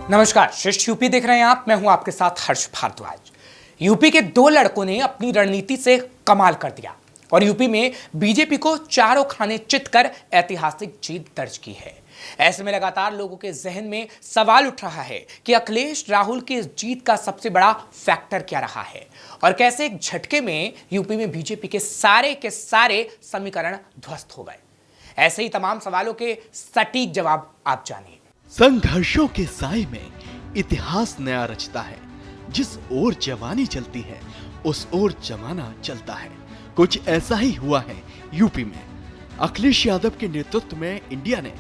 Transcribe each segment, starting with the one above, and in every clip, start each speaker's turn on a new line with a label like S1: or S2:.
S1: नमस्कार, श्रेष्ठ यूपी देख रहे हैं आप। मैं हूं आपके साथ हर्ष भारद्वाज। यूपी के दो लड़कों ने अपनी रणनीति से कमाल कर दिया और यूपी में बीजेपी को चारों खाने चित कर ऐतिहासिक जीत दर्ज की है। ऐसे में लगातार लोगों के जहन में सवाल उठ रहा है कि अखिलेश राहुल की इस जीत का सबसे बड़ा फैक्टर क्या रहा है और कैसे एक झटके में यूपी में बीजेपी के सारे समीकरण ध्वस्त हो गए। ऐसे ही तमाम सवालों के सटीक जवाब आप जानिए।
S2: संघर्षों के साए में इतिहास नया रचता है। जिस ओर जवानी चलती है उस ओर जमाना चलता है। कुछ ऐसा ही हुआ है यूपी में। अखिलेश यादव के नेतृत्व में इंडिया ने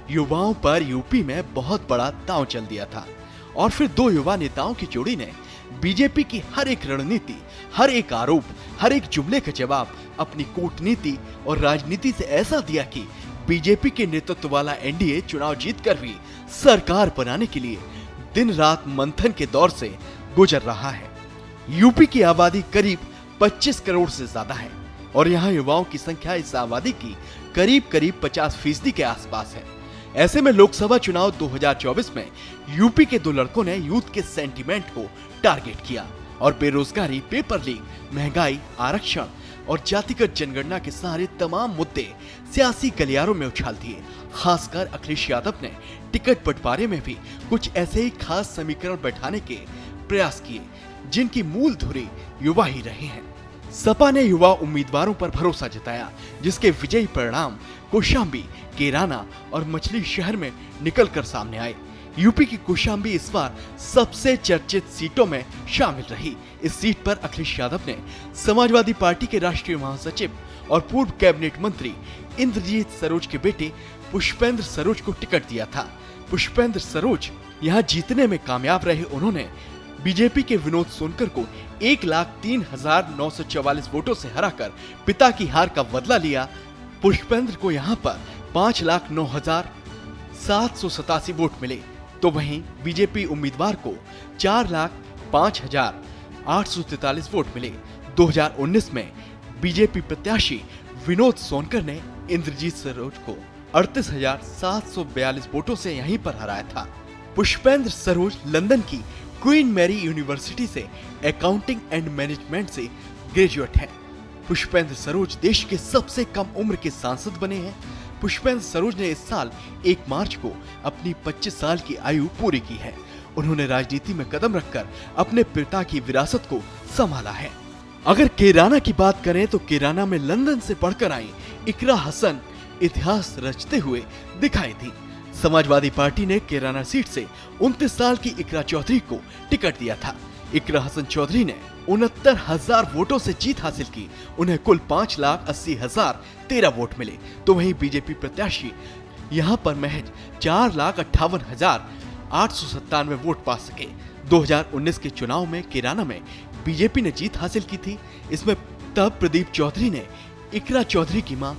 S2: युवाओं पर यूपी में बहुत बड़ा दांव चल दिया था और फिर दो युवा नेताओं की जोड़ी ने बीजेपी की हर एक रणनीति, हर एक आरोप, हर एक जुमले का जवाब अपनी कूटनीति और राजनीति से ऐसा दिया कि बीजेपी के नेतृत्व वाला एनडीए चुनाव जीतकर भी सरकार बनाने के लिए दिन रात मंथन के दौर से गुजर रहा है। यूपी की आबादी करीब 25 करोड़ से ज्यादा है और यहाँ युवाओं की संख्या इस आबादी की करीब 50% के आसपास है। ऐसे में लोकसभा चुनाव 2024 में यूपी के दो लड़कों ने यूथ के सेंटीमेंट को टारगेट किया और बेरोजगारी, पेपर लीक, महंगाई, आरक्षण और जातिगत जनगणना के सारे तमाम मुद्दे सियासी गलियारों में उछाल दिए। खासकर अखिलेश यादव ने टिकट बंटवारे में भी कुछ ऐसे ही खास समीकरण बैठाने के प्रयास किए जिनकी मूल धुरी युवा ही रहे हैं। सपा ने युवा उम्मीदवारों पर भरोसा जताया जिसके विजयी परिणाम कौशाम्बी, कैराना और मछली शहर में निकलकर सामने आए। यूपी की कौशाम्बी इस बार सबसे चर्चित सीटों में शामिल रही। इस सीट पर अखिलेश यादव ने समाजवादी पार्टी के राष्ट्रीय महासचिव और पूर्व कैबिनेट मंत्री इंद्रजीत सरोज के बेटे पुष्पेंद्र सरोज को टिकट दिया था। पुष्पेंद्र सरोज यहाँ जीतने में कामयाब रहे। उन्होंने बीजेपी के विनोद सोनकर को 1,03,944 वोटों से हराकर पिता की हार का बदला लिया। पुष्पेंद्र को यहाँ पर 5,09,787 वोट मिले तो वहीं बीजेपी उम्मीदवार को 4,05,843 वोट मिले। 2019 में बीजेपी प्रत्याशी विनोद सोनकर ने इंद्रजीत सरोज को 38,742 वोटों से यहीं पर हराया था। पुष्पेंद्र सरोज लंदन की क्वीन मैरी यूनिवर्सिटी से अकाउंटिंग एंड मैनेजमेंट से ग्रेजुएट हैं। पुष्पेंद्र सरोज देश के सबसे कम उम्र के सांसद बने हैं। पुष्पेंद्र सरोज ने इस साल 1 मार्च को अपनी 25 साल की आयु पूरी की है। उन्होंने राजनीति में कदम रखकर अपने पिता की विरासत को संभाला है। अगर कैराना की बात करें तो कैराना में लंदन से पढ़कर आई इकरा हसन इतिहास रचते हुए दिखाई थी। समाजवादी पार्टी ने कैराना सीट से 29 साल की इकरा चौधरी को टिकट दिया था। इकरा हसन चौधरी ने 69,000 वोटों से जीत हासिल की। उन्हें कुल 5,80,013 वोट मिले तो वहीं बीजेपी प्रत्याशी यहां पर महज 4,58,897 वोट पा सके। 2019 के चुनाव में कैराना में बीजेपी ने जीत हासिल की थी। इसमें तब प्रदीप चौधरी ने इकरा चौधरी की मां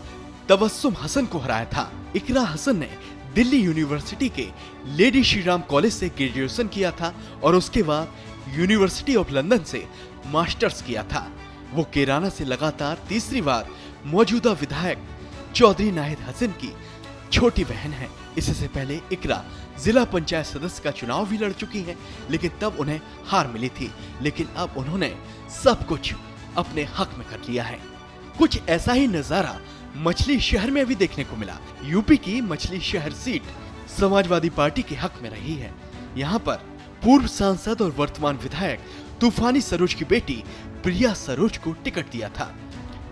S2: तबस्सुम हसन को हराया था। इकरा हसन ने दिल्ली यूनिवर्सिटी के लेडी श्रीराम कॉलेज से ग्रेजुएशन किया था और उसके बाद यूनिवर्सिटी ऑफ लंदन से मास्टर्स किया था। वो कैराना से लगातार तीसरी बार मौजूदा विधायक चौधरी नाहिद हसन की छोटी बहन है। इससे पहले इकरा जिला पंचायत सदस्य का चुनाव भी लड़ चुकी है लेकिन तब उन्हें हार मिली थी। लेकिन अब उन्होंने सब कुछ अपने हक में कर लिया है। कुछ ऐसा ही नजारा मछली शहर में भी देखने को मिला। यूपी की मछली शहर सीट समाजवादी पार्टी के हक में रही है। यहाँ पर पूर्व सांसद और वर्तमान विधायक तूफानी सरोज की बेटी प्रिया सरोज को टिकट दिया था।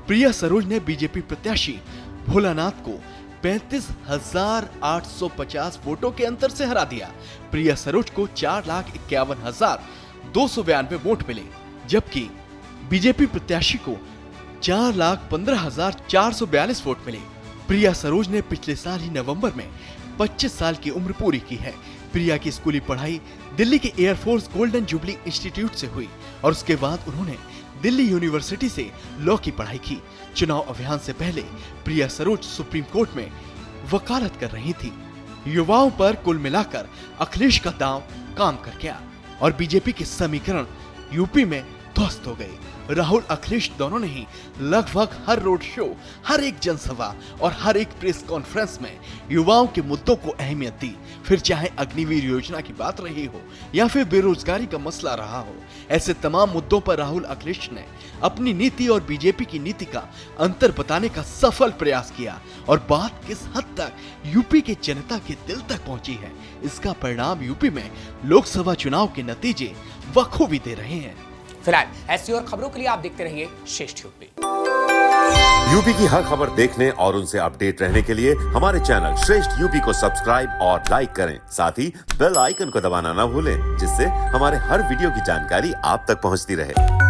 S2: प्रिया सरोज ने बीजेपी प्रत्याशी भोलानाथ को 35,850 वोटों के अंतर से हरा दिया। प्रिया सरोज को 4,51,292 वोट मिले जबकि बीजेपी प्रत्याशी को 4,15,442 वोट मिले। प्रिया सरोज ने पिछले साल ही नवंबर में 25 साल की उम्र पूरी की है। प्रिया की स्कूली पढ़ाई दिल्ली के एयरफोर्स गोल्डन जुबली इंस्टीट्यूट से हुई और उसके बाद उन्होंने दिल्ली यूनिवर्सिटी से लॉ की पढ़ाई की। चुनाव अभियान से पहले प्रिया सरोज सुप्रीम कोर्ट में वकालत कर रही थी। युवाओं पर कुल मिलाकर अखिलेश का दांव काम कर गया और बीजेपी के समीकरण यूपी में ध्वस्त हो गए। राहुल अखिलेश दोनों ने ही लगभग हर रोड शो, हर एक जनसभा और हर एक प्रेस कॉन्फ्रेंस में युवाओं के मुद्दों को अहमियत दी। फिर चाहे अग्निवीर योजना की बात रही हो या फिर बेरोजगारी का मसला रहा हो, ऐसे तमाम मुद्दों पर राहुल अखिलेश ने अपनी नीति और बीजेपी की नीति का अंतर बताने का सफल प्रयास किया। और बात किस हद तक यूपी के जनता के दिल तक पहुंची है, इसका परिणाम यूपी में लोकसभा चुनाव के नतीजे बखूबी दे रहे हैं।
S1: फिलहाल ऐसी और खबरों के लिए आप देखते रहिए श्रेष्ठ यूपी।
S3: यूपी की हर खबर देखने और उनसे अपडेट रहने के लिए हमारे चैनल श्रेष्ठ यूपी को सब्सक्राइब और लाइक करें। साथ ही बेल आइकन को दबाना ना भूलें, जिससे हमारे हर वीडियो की जानकारी आप तक पहुंचती रहे।